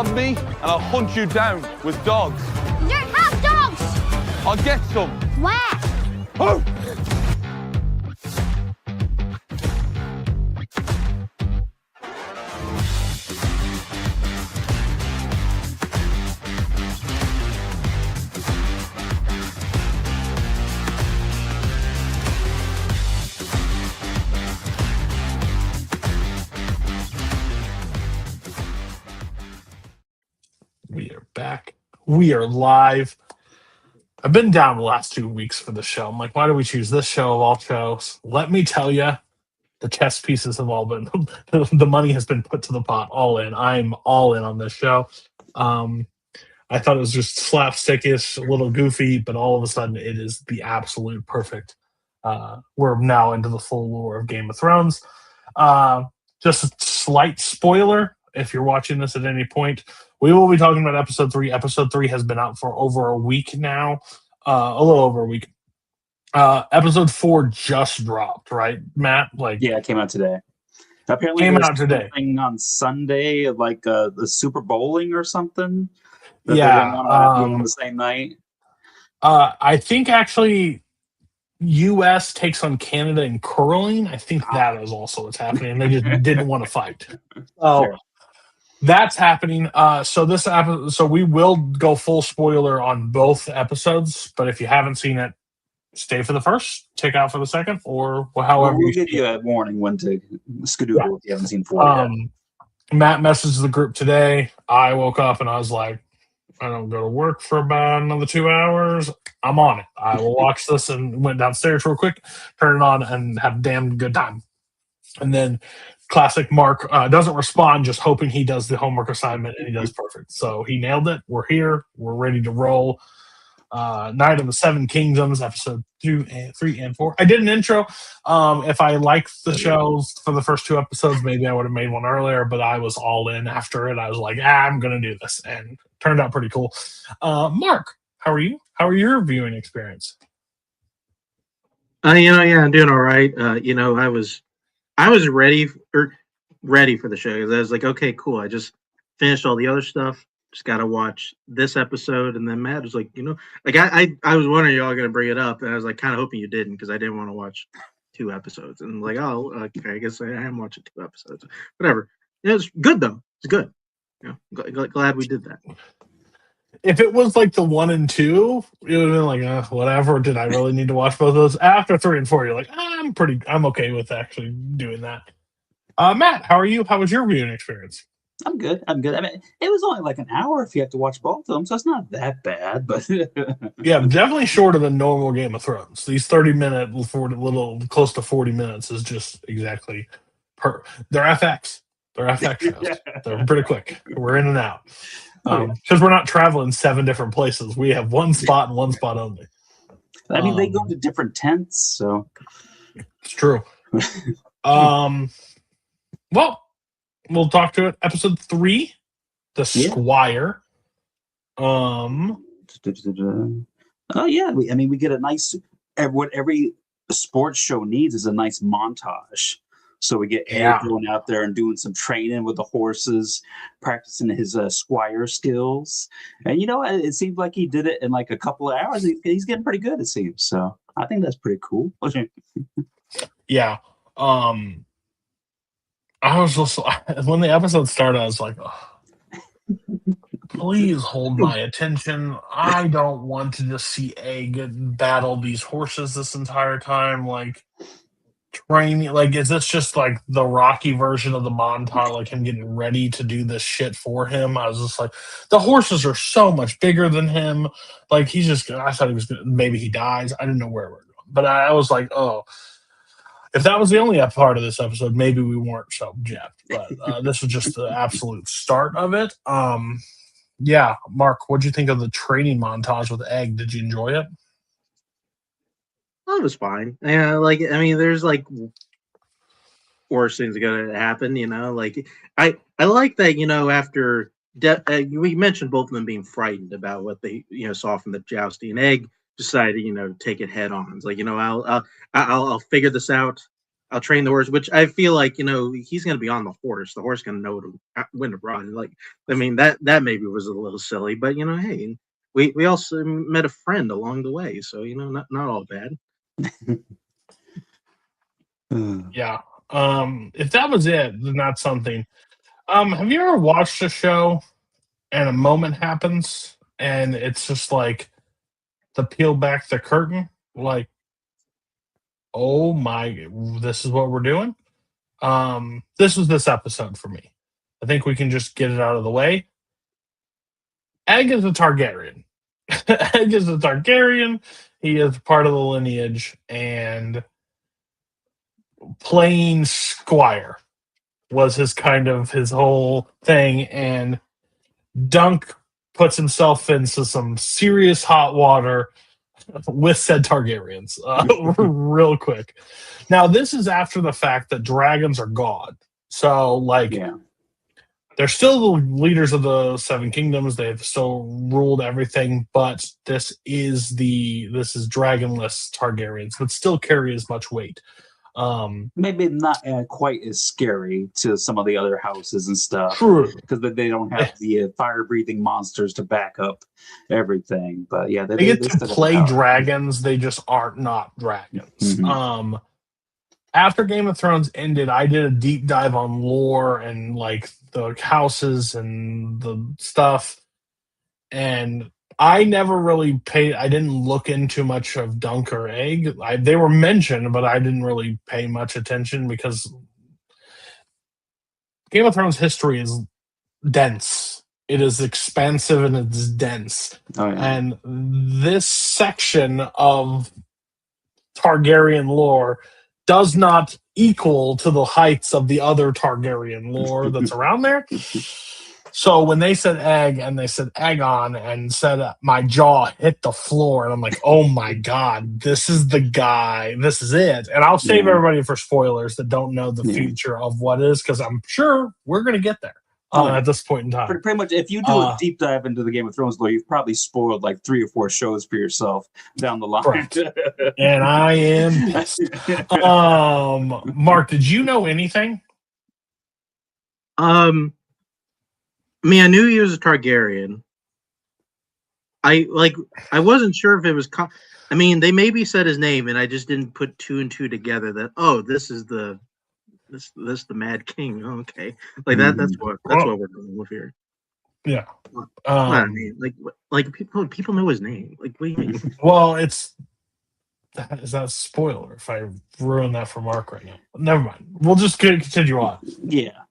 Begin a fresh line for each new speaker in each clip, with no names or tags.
love me, and I'll hunt you down with dogs.
You don't have dogs!
I'll get some.
Where?
Oh!
We are back. We are live. I've been down the last 2 weeks for the show. I'm like, why do we choose this show of all shows? Let me tell you, the chess pieces have all been, the money has been put to the pot, all in. I'm all in on this show. I thought it was just slapstickish, a little goofy, but all of a sudden it is the absolute perfect. We're now into the full lore of Game of Thrones. Just a slight spoiler, if you're watching this at any point, we will be talking about episode 3. Episode 3 has been out for over a week now, a little over a week. Episode 4 just dropped, right, Matt?
Yeah, it came out today. Apparently,
Came
there's
out today.
something on Sunday, like the Super Bowling or something. That
Yeah,
they didn't want to do on the same night.
I think actually U.S. takes on Canada in curling. I think that is also what's happening. They just didn't want to fight. Oh,
Sure.
that's happening. So we will go full spoiler on both episodes. But if you haven't seen it, stay for the first, check out for the second, or however
We'll
you
give
see
you
it.
a warning when to skedoodle if you haven't seen 4 yet.
Matt messaged the group today. I woke up and I was like, I don't go to work for about another 2 hours. I'm on it. I will watch this, and went downstairs real quick, turn it on, and have a damn good time. And then classic Mark doesn't respond, just hoping he does the homework assignment, and he does perfect. So he nailed it. We're here. We're ready to roll. Night of the Seven Kingdoms, episode 2, 3, and 4. I did an intro. If I liked the shows for the first 2 episodes, maybe I would have made one earlier, but I was all in after it. I was like, I'm going to do this, and turned out pretty cool. Mark, how are you? How are your viewing experience?
I'm doing all right. I was ready for the show, because I was like, okay, cool. I just finished all the other stuff. Just got to watch this episode. And then Matt was like, I was wondering y'all going to bring it up, and I was like, kind of hoping you didn't, because I didn't want to watch 2 episodes. And I'm like, oh, okay, I guess I am watching 2 episodes. Whatever. It's good though. It's good. Glad we did that.
If it was like the 1 and 2, it would have been like, whatever. Did I really need to watch both of those? After 3 and 4, you're like, I'm okay with actually doing that. Matt, how are you? How was your viewing experience?
I'm good. I mean, it was only like an hour if you have to watch both of them, so it's not that bad. But
Yeah, definitely shorter than normal Game of Thrones. These 30-minute, little close to 40 minutes is just exactly they're FX. They're FX shows.
Yeah.
They're pretty quick. We're in and out. Because we're not traveling 7 different places. We have one spot and one spot only.
I mean, they go to different tents, so
it's true. Well, we'll talk to it. Episode 3, The Squire.
Oh yeah, we get a nice. What every sports show needs is a nice montage. So we get Eric going out there and doing some training with the horses, practicing his Squire skills. And it seems like he did it in like a couple of hours. He's getting pretty good, it seems. So I think that's pretty cool.
Yeah. I was just, when the episode started, I was like, please hold my attention. I don't want to just see Egg battle these horses this entire time. Like, training, like, is this just like the Rocky version of the montage, like him getting ready to do this shit for him? I was just like, the horses are so much bigger than him. Like, I thought he was gonna, maybe he dies. I didn't know where we're going. But I was like, oh, if that was the only part of this episode, maybe we weren't so jacked. But this was just the absolute start of it. Yeah, Mark, what'd you think of the training montage with Egg? Did you enjoy it?
Oh, it was fine. Yeah, there's like worse things are gonna happen. Like I like that. After we mentioned both of them being frightened about what they saw from the jousting, and Egg decided take it head on. It's like I'll figure this out. I'll train the horse, which I feel like, he's going to be on the horse. The horse going to know when to run. Like, I mean, that maybe was a little silly, but hey, we also met a friend along the way, so not all bad.
Yeah. If that was it, then that's something. Have you ever watched a show and a moment happens and it's just like to peel back the curtain? Like, oh my, this is what we're doing? This was this episode for me. I think we can just get it out of the way. Egg is a Targaryen. Egg is a Targaryen. He is part of the lineage, and playing Squire was his whole thing. And Dunk puts himself into some serious hot water with said Targaryens real quick. Now, this is after the fact that dragons are gone. So, they're still the leaders of the Seven Kingdoms. They've still ruled everything, but this is dragonless Targaryens, but still carry as much weight.
Maybe not quite as scary to some of the other houses and stuff.
True,
because they don't have the fire-breathing monsters to back up everything. But yeah,
they get to play dragons. They just aren't not dragons.
Mm-hmm.
After Game of Thrones ended, I did a deep dive on lore and the houses and the stuff, and I never really I didn't look into much of Dunk or Egg. They were mentioned, but I didn't really pay much attention because Game of Thrones history is dense. It is expansive and it's dense.
Oh, yeah.
And this section of Targaryen lore does not equal to the heights of the other Targaryen lore that's around there. So when they said Egg and they said Aegon and said my jaw hit the floor and I'm like, oh my God, this is the guy. This is it. And I'll save everybody for spoilers that don't know the future of what is, because I'm sure we're going to get there at this point in time.
Pretty much, if you do a deep dive into the Game of Thrones lore, you've probably spoiled 3 or 4 shows for yourself down the line.
Correct. And I am pissed. Mark, did you know anything?
I mean, I knew he was a Targaryen. I wasn't sure if it was. I mean, they maybe said his name, and I just didn't put 2 and 2 together. That this is the Mad King. Oh, okay, that's what we're going with here.
Yeah.
I mean, people know his name. What do you mean?
Well, is that a spoiler if I ruin that for Mark right now? Never mind. We'll just continue on.
Yeah.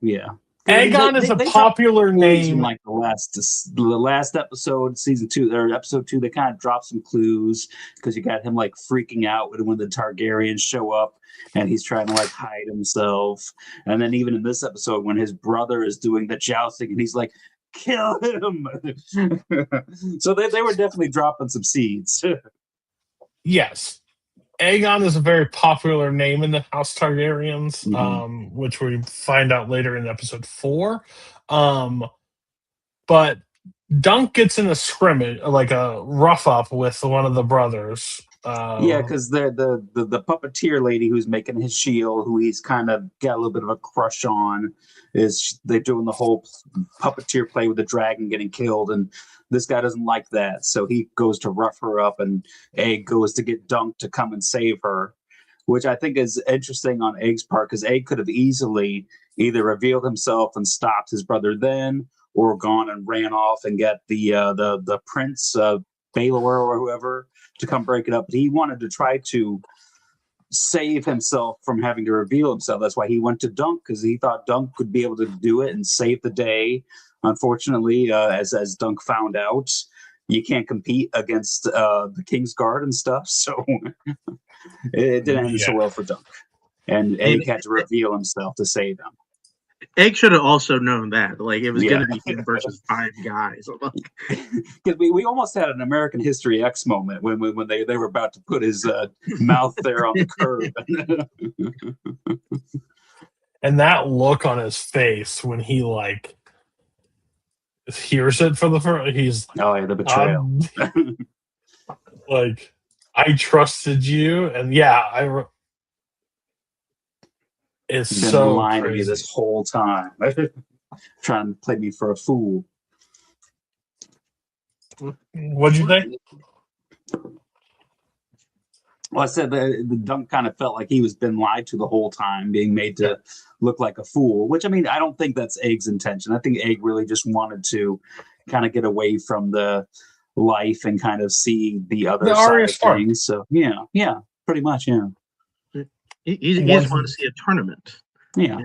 Aegon is a popular name.
Like the last episode, season 2 or episode 2, they kind of dropped some clues because you got him freaking out when the Targaryens show up and he's trying to hide himself. And then even in this episode, when his brother is doing the jousting and he's like, kill him. So they were definitely dropping some seeds.
Yes. Aegon is a very popular name in the House Targaryens, which we find out later in episode 4. But Dunk gets in a scrimmage, a rough up with one of the brothers.
Because the puppeteer lady who's making his shield, who he's kind of got a little bit of a crush on, they're doing the whole puppeteer play with the dragon getting killed, and this guy doesn't like that, so he goes to rough her up, and Egg goes to get Dunk to come and save her, which I think is interesting on Egg's part, because Egg could have easily either revealed himself and stopped his brother then, or gone and ran off and got the prince, Baelor or whoever, to come break it up. But he wanted to try to save himself from having to reveal himself. That's why he went to Dunk, because he thought Dunk could be able to do it and save the day. Unfortunately, as Dunk found out, you can't compete against the King's Guard and stuff, so it didn't end so well for Dunk. And Egg had to reveal himself to save him.
Egg should have also known that. It was going to be him versus 5 guys.
Because we almost had an American History X moment when they were about to put his mouth there on the curb.
And that look on his face when he hears it for the first, he's
the betrayal.
I trusted you, and is
He's been
so
lying to me
crazy.
this whole time, trying to play me for a fool.
What'd you say?
Well, I said the Dunk kind of felt like he was been lied to the whole time, being made to look like a fool. Which, I mean, I don't think that's Egg's intention. I think Egg really just wanted to kind of get away from the life and kind of see the other side of things. So yeah, pretty much, yeah.
He just wanted to see a tournament.
Yeah.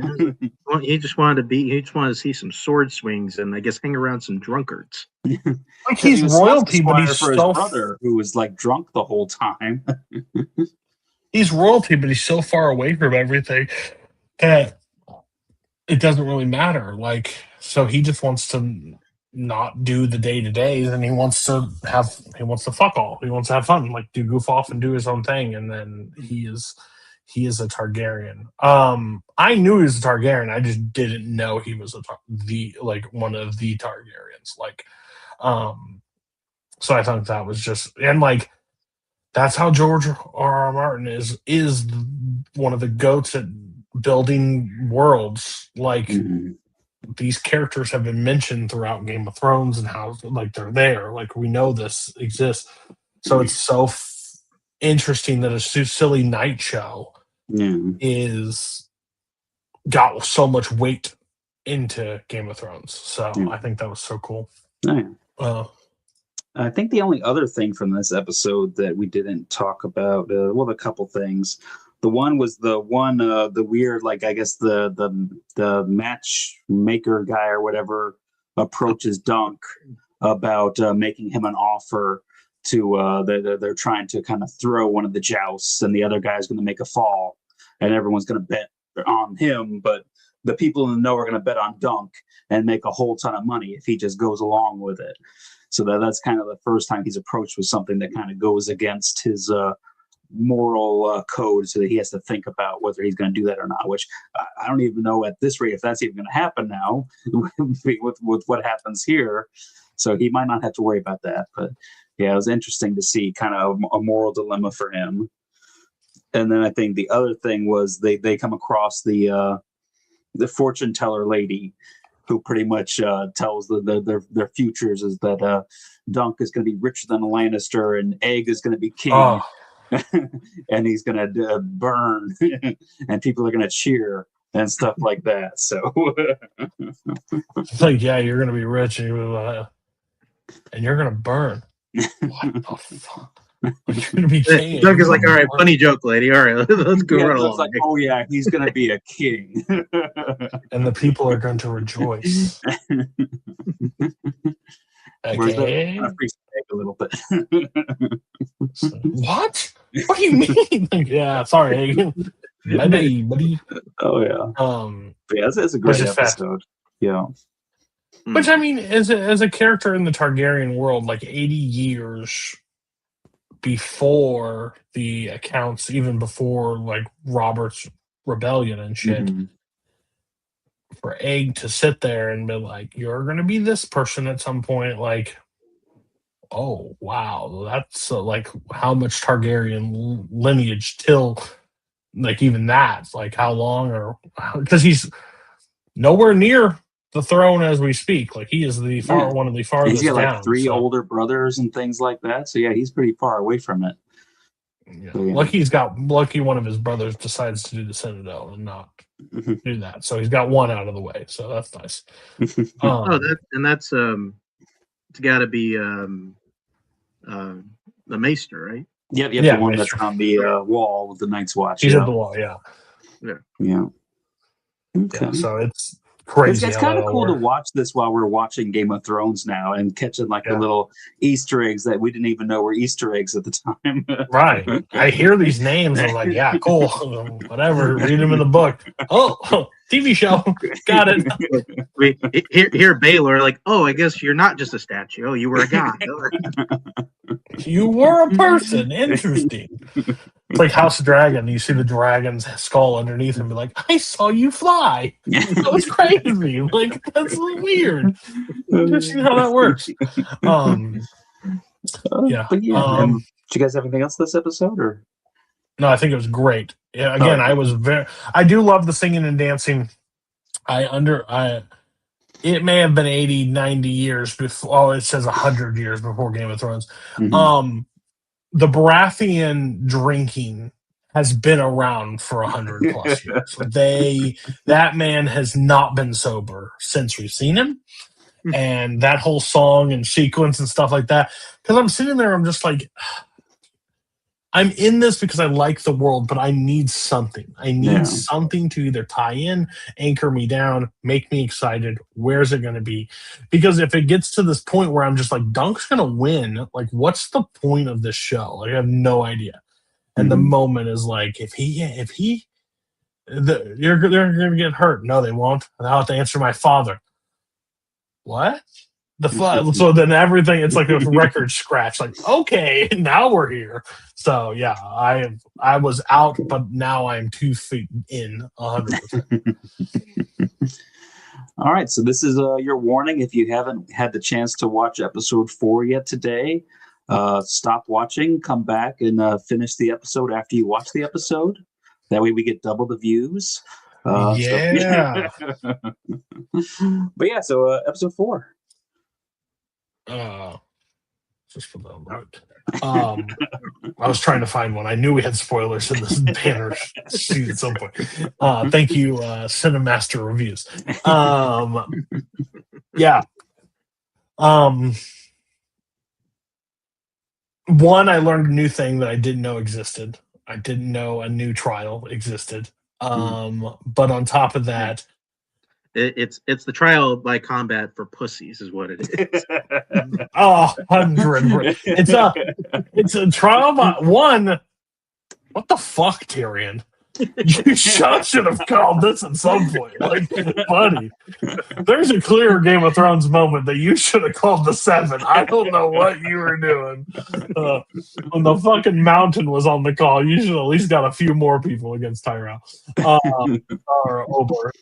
Well, he just wanted to see some sword swings and I guess hang around some drunkards.
Like he's royalty, but he's
for
so
his brother who was like drunk the whole time.
he's royalty, but he's so far away from everything that it doesn't really matter. Like, so he just wants to not do the day to days, and he wants to fuck all. He wants to have fun, like do goof off and do his own thing. And then he is a Targaryen. I knew he was a Targaryen. I just didn't know he was one of the Targaryens. Like, so I thought that was just, and like that's how George R. R. Martin is one of the goats at building worlds. Like these characters have been mentioned throughout Game of Thrones and how like they're there. Like we know this exists. So it's so interesting that a silly night show is got so much weight into Game of Thrones. So I think that was so cool.
I think the only other thing from this episode that we didn't talk about, a couple things. The one was the weird, like I guess the matchmaker guy or whatever approaches Dunk about making him an offer to they're trying to kind of throw one of the jousts, and the other guy's going to make a fall, and everyone's going to bet on him, but the people in the know are going to bet on Dunk and make a whole ton of money if he just goes along with it. So that's kind of the first time he's approached with something that kind of goes against his moral code, so that he has to think about whether he's going to do that or not, which I don't even know at this rate if that's even going to happen now with what happens here. So he might not have to worry about that. But yeah, it was interesting to see kind of a moral dilemma for him. And then I think the other thing was they come across the fortune teller lady who pretty much tells their futures is that Dunk is going to be richer than a Lannister and Egg is going to be king. And he's going to burn and people are going to cheer and stuff like that. So
it's like, yeah, you're going to be rich and you're going to burn. What the fuck? You're going to be king.
Doug is like, all right, funny joke, lady. All right, let's go right along.
Like, oh yeah, he's going to be a king.
And the people are going to rejoice. Okay.
A little bit.
What? What do you mean? Yeah, sorry. Buddy.
Oh yeah. Yeah, it's a great episode. Yeah.
Which I mean, as a character in the Targaryen world, like 80 years before the accounts, even before like Robert's rebellion and shit, for Egg to sit there and be like, "You're going to be this person at some point," like. Oh wow, that's like how much Targaryen lineage till like even that, like how long, or because he's nowhere near the throne as we speak. Like he is one of the farthest.
He's got like
down,
3 older brothers and things like that. So yeah, he's pretty far away from it.
Yeah. So, yeah. Lucky one of his brothers decides to do the Citadel and not do that. So he's got one out of the way. So that's nice.
That's it's got to be the Maester, right?
Yep, the one that's on the wall with the Night's Watch.
He's at the wall, yeah.
Okay.
Yeah, so it's crazy.
It's kind of cool to watch this while we're watching Game of Thrones now and catching like the little Easter eggs that we didn't even know were Easter eggs at the time.
Right. I hear these names. I'm like, yeah, cool. Whatever. Read them in the book. Oh, TV show. Got it.
Here, Baylor, like, oh, I guess you're not just a statue. Oh, you were a guy.
You were a person. Interesting. It's like House of Dragon. You see the dragon's skull underneath and be like, I saw you fly. That was crazy. Like, that's weird. Just see how that works.
Did you guys have anything else this episode? Or
No, I think it was great. Yeah, again, I do love the singing and dancing. It may have been 80, 90 years before. Oh, it says 100 years before Game of Thrones.
Mhm.
The Baratheon drinking has been around for 100 plus years. That man has not been sober since we've seen him. And that whole song and sequence and stuff like that. Because I'm sitting there, I'm just like, I'm in this because I like the world, but I need something. I need something to either tie in, anchor me down, make me excited. Where's it going to be? Because if it gets to this point where I'm just like, Dunk's going to win, like, what's the point of this show? Like, I have no idea. And the moment is like, they're going to get hurt. No, they won't. I'll have to answer my father. What? So then everything, it's like a record scratch. Like, okay, now we're here. So yeah, I was out, but now I'm 2 feet in 100%.
All right, so this is your warning. If you haven't had the chance to watch episode 4 yet today, stop watching, come back and finish the episode after you watch the episode. That way we get double the views.
Yeah.
But yeah, so episode 4.
Just for the note. I was trying to find one. I knew we had spoilers in this banner sheet at some point. Thank you, Cinemaster Reviews. Yeah. One, I learned a new thing that I didn't know existed. I didn't know a new trial existed. But on top of that,
it's the trial by combat for pussies, is what it is.
100. It's a trial by one. What the fuck, Tyrion? You should have called this at some point. Like, buddy, there's a clear Game of Thrones moment that you should have called the 7. I don't know what you were doing. When the fucking mountain was on the call, you should at least got a few more people against Tyrell. Or Ober.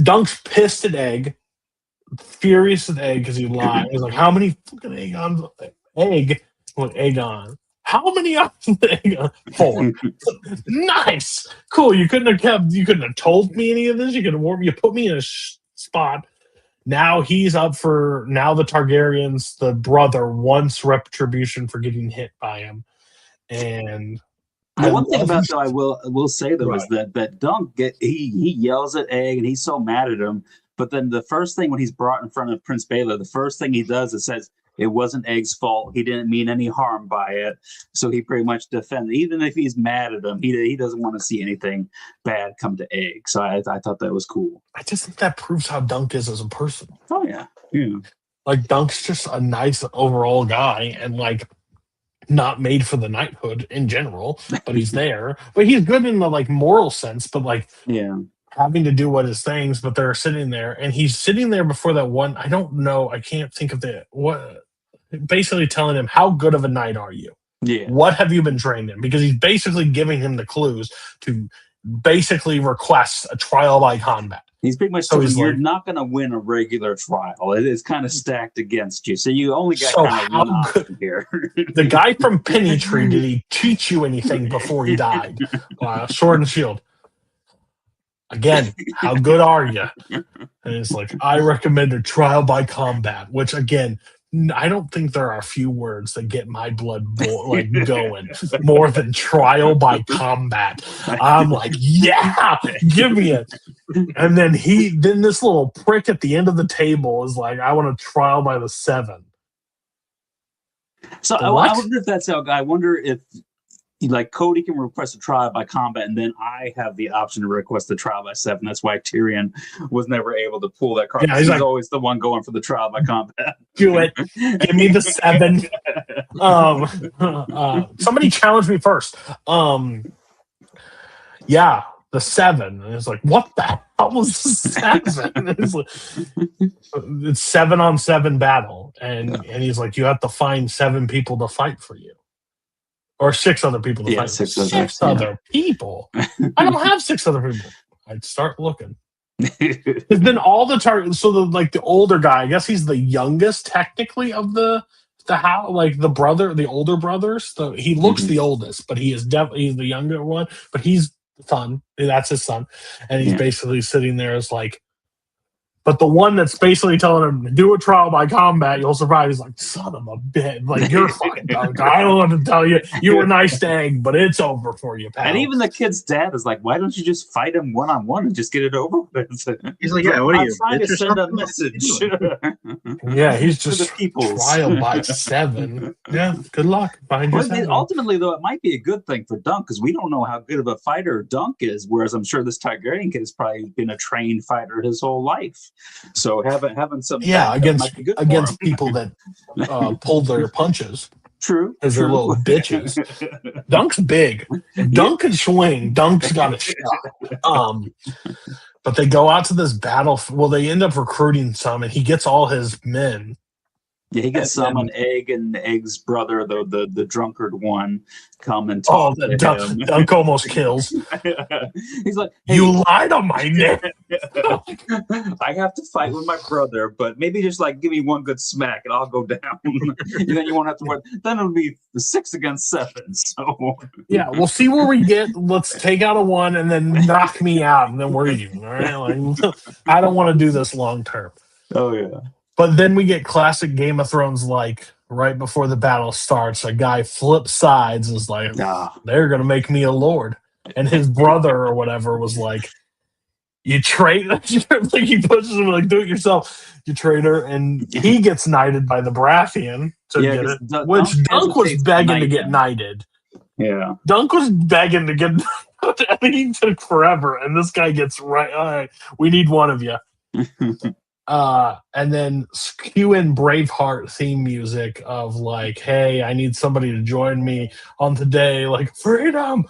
Dunk's pissed at Egg, furious at Egg because he lied. He's like, how many fucking egg on Egg? What egg on? How many on egg on? 4. Nice, cool. You couldn't have told me any of this. You could have warned me. You put me in a spot. Now he's up for. Now the Targaryens, the brother, wants retribution for getting hit by him. And
one thing about though, I will say though, is that Dunk he yells at Egg and he's so mad at him. But then the first thing when he's brought in front of Prince Baylor, the first thing he does is says, it wasn't Egg's fault. He didn't mean any harm by it. So he pretty much defends. Even if he's mad at him, he doesn't want to see anything bad come to Egg. So I thought that was cool.
I just think that proves how Dunk is as a person.
Oh, yeah.
Like, Dunk's just a nice overall guy and, like, not made for the knighthood in general, but he's there. But he's good in the, like, moral sense, but, like, having to do what his things, but they're sitting there, and he's sitting there before that one. I don't know. I can't think of basically telling him, how good of a knight are you?
Yeah.
What have you been trained in? Because he's basically giving him the clues to basically request a trial by combat.
He's pretty much saying you're not going to win a regular trial. It is kind of stacked against you. So you only got kind of one option here.
The guy from Pennytree, did he teach you anything before he died? Sword and Shield. Again, how good are you? And it's like, I recommend a trial by combat, which, again, I don't think there are a few words that get my blood going more than trial by combat. I'm like, yeah, give me it. And then this little prick at the end of the table is like, I want a trial by the 7.
So I wonder if that's how. I wonder if, like, Cody can request a trial by combat, and then I have the option to request the trial by 7. That's why Tyrion was never able to pull that card. Yeah, he's always the one going for the trial by combat.
Do it. Give me the 7. Somebody challenged me first. Yeah, the 7. And it's like, what the hell was the 7? It's 7-on-7 battle. And he's like, you have to find 7 people to fight for you. Or 6 other people to fight. 6 other people. I don't have 6 other people. I'd start looking. Then all the targets. So the older guy, I guess he's the youngest technically of the like the older brothers. He looks
Mhm.
the oldest, but he is definitely he's the younger one. But he's the son. That's his son, and he's
Yeah.
basically sitting there as like. But the one that's basically telling him, do a trial by combat, you'll survive. He's like, son of a bitch. Like, you're fucking Dunk. I don't want to tell you. You were nice to Egg, but it's over for you, pal.
And even the kid's dad is like, why don't you just fight him one-on-one and just get it over with?
He's like, yeah, what are
I'm
you?
trying to
bitch or
send a
something?
message.
Yeah, he's
To the
just
peoples.
trial by 7. Yeah, good luck. Find
Well,
yourself.
ultimately, though, it might be a good thing for Dunk because we don't know how good of a fighter Dunk is. Whereas I'm sure this Targaryen kid has probably been a trained fighter his whole life. So having some backup might be good for him.
against people that pull their punches
True,
because they're little bitches. Dunk's big. If Dunk can swing, Dunk's got a shot. But they go out to this battle. Well, they end up recruiting some, and he gets all his men.
Yeah, he gets some on Egg and Egg's brother, the drunkard one, come and talk to him.
Dunk almost kills.
He's like, hey,
you lied on my name.
I have to fight with my brother, but maybe just like give me one good smack and I'll go down. And then you won't have to worry. Then it'll be 6 against 7. So
yeah, we'll see where we get. Let's take out a 1 and then knock me out, and then we're even. All right, like, I don't want to do this long term.
Oh yeah.
But then we get classic Game of Thrones, like right before the battle starts, a guy flips sides and is like, they're going to make me a lord. And his brother or whatever was like, you traitor. Like he pushes him like, do it yourself, you traitor. And he gets knighted by the Baratheon to get it, which Dunk was begging to get knighted.
Yeah.
Dunk was begging to get knighted. I think he took forever. And this guy gets right, all right, we need one of you. And then cue in Braveheart theme music of like, hey, I need somebody to join me on today, like freedom.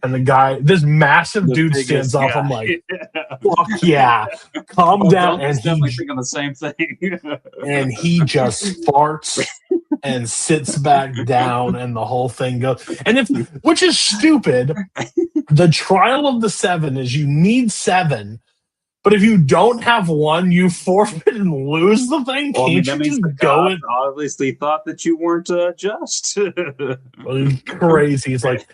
And the guy, this massive dude stands up. I'm like, fuck yeah, calm down. And
he's definitely thinking the same thing.
And he just farts and sits back down, and the whole thing goes. And which is stupid. The trial of the 7 is you need 7. But if you don't have 1, you forfeit and lose the thing.
Well,
Can't
that
you
means
just go and
obviously thought that you weren't just.
Well, it's crazy. It's like,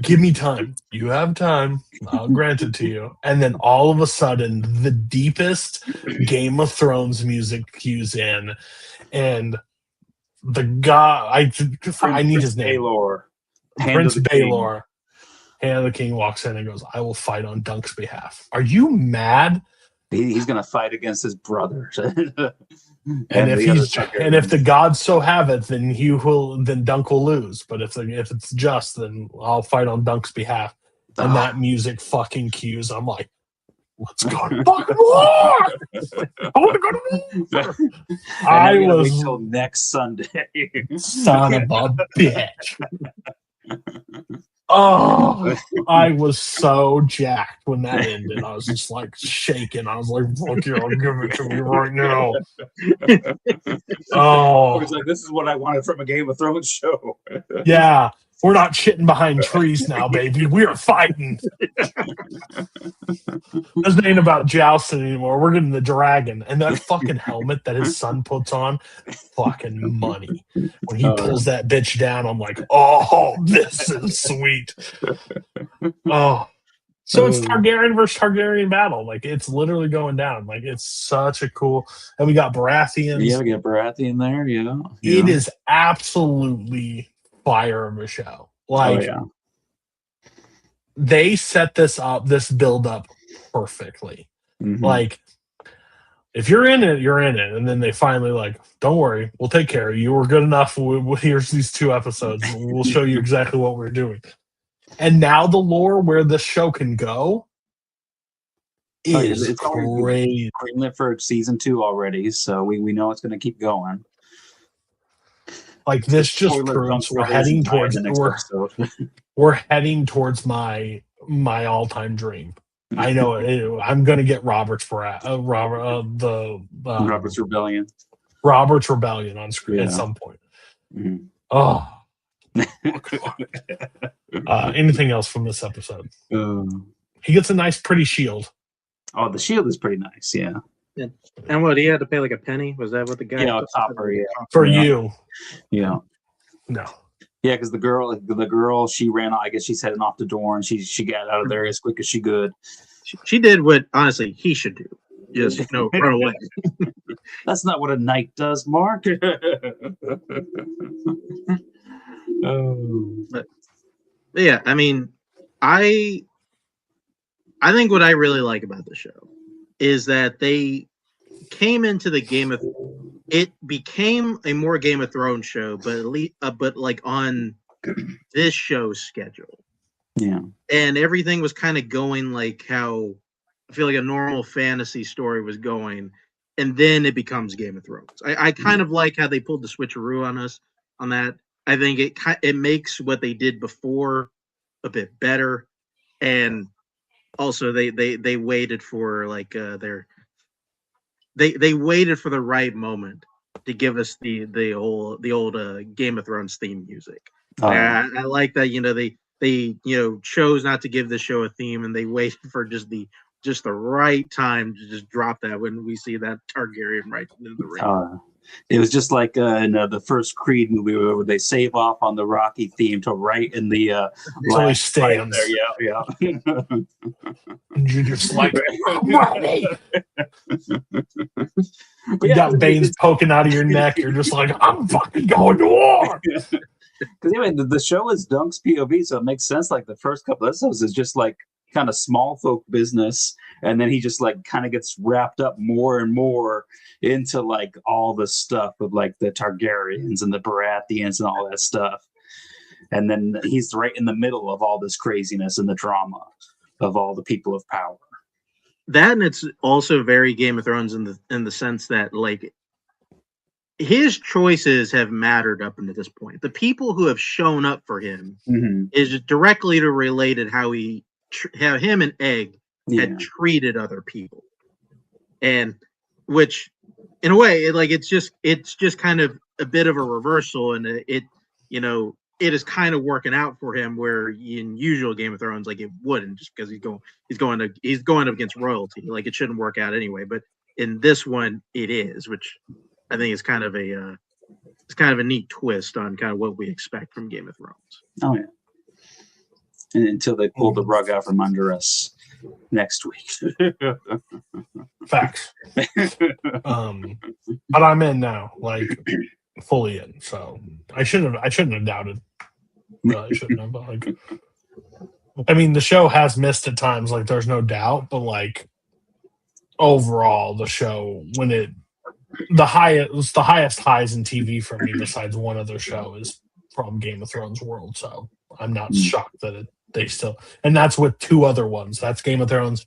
give me time. You have time. I'll grant it to you. And then all of a sudden, the deepest Game of Thrones music cues in, and the guy I need his name.
Baelor.
Prince Baelor. Hand of the King walks in and goes, I will fight on Dunk's behalf. Are you mad?
He's going to fight against his brother.
and if the gods so have it, then Dunk will lose. But if it's just, then I'll fight on Dunk's behalf. And that music fucking cues. I'm like, let's go to fucking war! I want to go to war! I was
wait till next Sunday.
Son of a bitch. Oh, I was so jacked when that ended. I was just like shaking. I was like, fuck you, I'll give it to me right now. Oh,
it's like, this is what I wanted from a Game of Thrones show.
Yeah, we're not shitting behind trees now, baby. We are fighting. This ain't about jousting anymore. We're getting the dragon. And that fucking helmet that his son puts on, fucking money. When he pulls that bitch down, I'm like, oh, this is sweet. Oh. So it's Targaryen versus Targaryen battle. Like, it's literally going down. Like, it's such a cool... And we got Baratheons.
Yeah, we got Baratheon there, yeah.
It is absolutely fire of a show. Like, they set this build up perfectly.
Mm-hmm.
Like, if you're in it, you're in it. And then they finally like, don't worry, we'll take care of you. We're good enough. Here's these 2 episodes. We'll show you exactly what we're doing. And now the lore where this show can go is
it's
crazy.
Greenlit for season 2 already, so we know it's going to keep going.
Like, this just proves we're heading towards we're heading towards my all-time dream. I know it, I'm going to get Robert's
Rebellion.
Robert's Rebellion on screen at some point.
Mm-hmm.
Oh. Anything else from this episode? He gets a nice, pretty shield.
Oh, the shield is pretty nice, yeah.
And what, he had to pay like a penny? Was that what the guy?
Yeah, a copper. Yeah,
For
Yeah.
you.
yeah,
No.
yeah. Because the girl, she ran. I guess she's heading off the door, and she got out of there as quick as she could.
She did what honestly he should do. Just run away.
That's not what a knight does, Mark. Oh.
But yeah, I mean, I think what I really like about the show is that they came into the it became a more Game of Thrones show, but at least, but like on this show's schedule.
Yeah.
And everything was kind of going like how I feel like a normal fantasy story was going, and then it becomes Game of Thrones. I kind of like how they pulled the switcheroo on us on that. I think it makes what they did before a bit better, and also they waited for like they waited for the right moment to give us the old Game of Thrones theme music. I like that they chose not to give the show a theme, and they waited for just the right time to just drop that when we see that Targaryen right into the ring.
It was just like in the first Creed movie where they save off on the Rocky theme to right in the
Until he stands.
there. Yeah.
You're just like, Marty! You got veins poking out of your neck. You're just like, I'm fucking going to war.
Because the show is Dunk's POV, so it makes sense. Like the first couple episodes is just like kind of small folk business, and then he just like kind of gets wrapped up more and more into like all the stuff of like the Targaryens and the Baratheons and all that stuff, and then he's right in the middle of all this craziness and the drama of all the people of power.
That, and it's also very Game of Thrones in the sense that like his choices have mattered up until this point. The people who have shown up for him is directly related how him and Egg had treated other people, and which in a way it's just kind of a bit of a reversal, and it is kind of working out for him where in usual Game of Thrones like it wouldn't, just because he's going up against royalty, like it shouldn't work out anyway, but in this one it is, which I think is kind of a neat twist on kind of what we expect from Game of Thrones.
Oh yeah. And until they pull the rug out from under us next week.
Facts. But I'm in now, like fully in. So I shouldn't have doubted. Really, I shouldn't have. But like, I mean, the show has missed at times. Like, there's no doubt. But like, overall, the show the highest highs in TV for me, besides one other show, is from Game of Thrones world. So I'm not shocked that they still, and that's with two other ones. That's Game of Thrones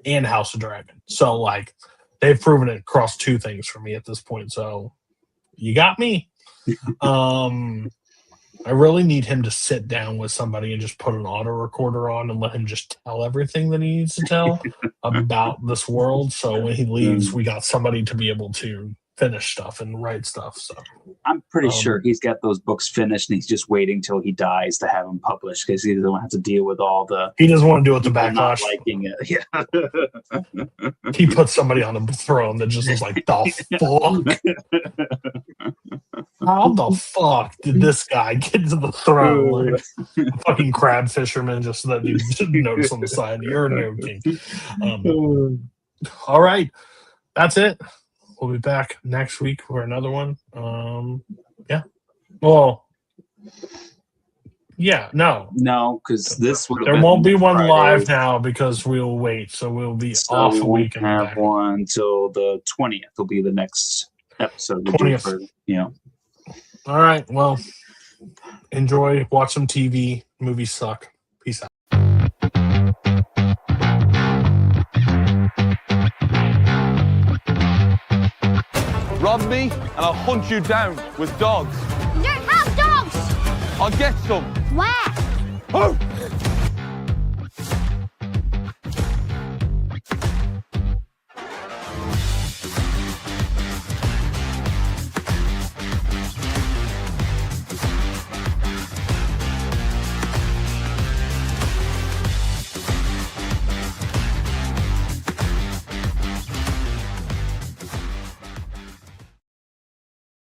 and House of Dragon. So like they've proven it across two things for me at this point. So you got me. I really need him to sit down with somebody and just put an auto recorder on and let him just tell everything that he needs to tell about this world. So when he leaves, we got somebody to be able to finish stuff and write stuff. So
I'm pretty sure he's got those books finished and he's just waiting till he dies to have them published, because he doesn't have to deal with all the.
He doesn't want to deal with the backlash.
Not liking it. Yeah.
He put somebody on the throne that just was like, the fuck? How the fuck did this guy get to the throne? Like, a fucking crab fisherman just that you notice on the side. You're a new king. All right. That's it. We'll be back next week for another one. Yeah. Well, yeah, no.
No, because this would.
There won't be one live now because we'll wait. So we'll be off a week.
We won't have one till the 20th. Will be the next episode.
20th.
Yeah.
All right. Well, enjoy. Watch some TV. Movies suck. Peace out.
Rob me, and I'll hunt you down with dogs.
We don't have dogs!
I'll get some.
Where?
Oh!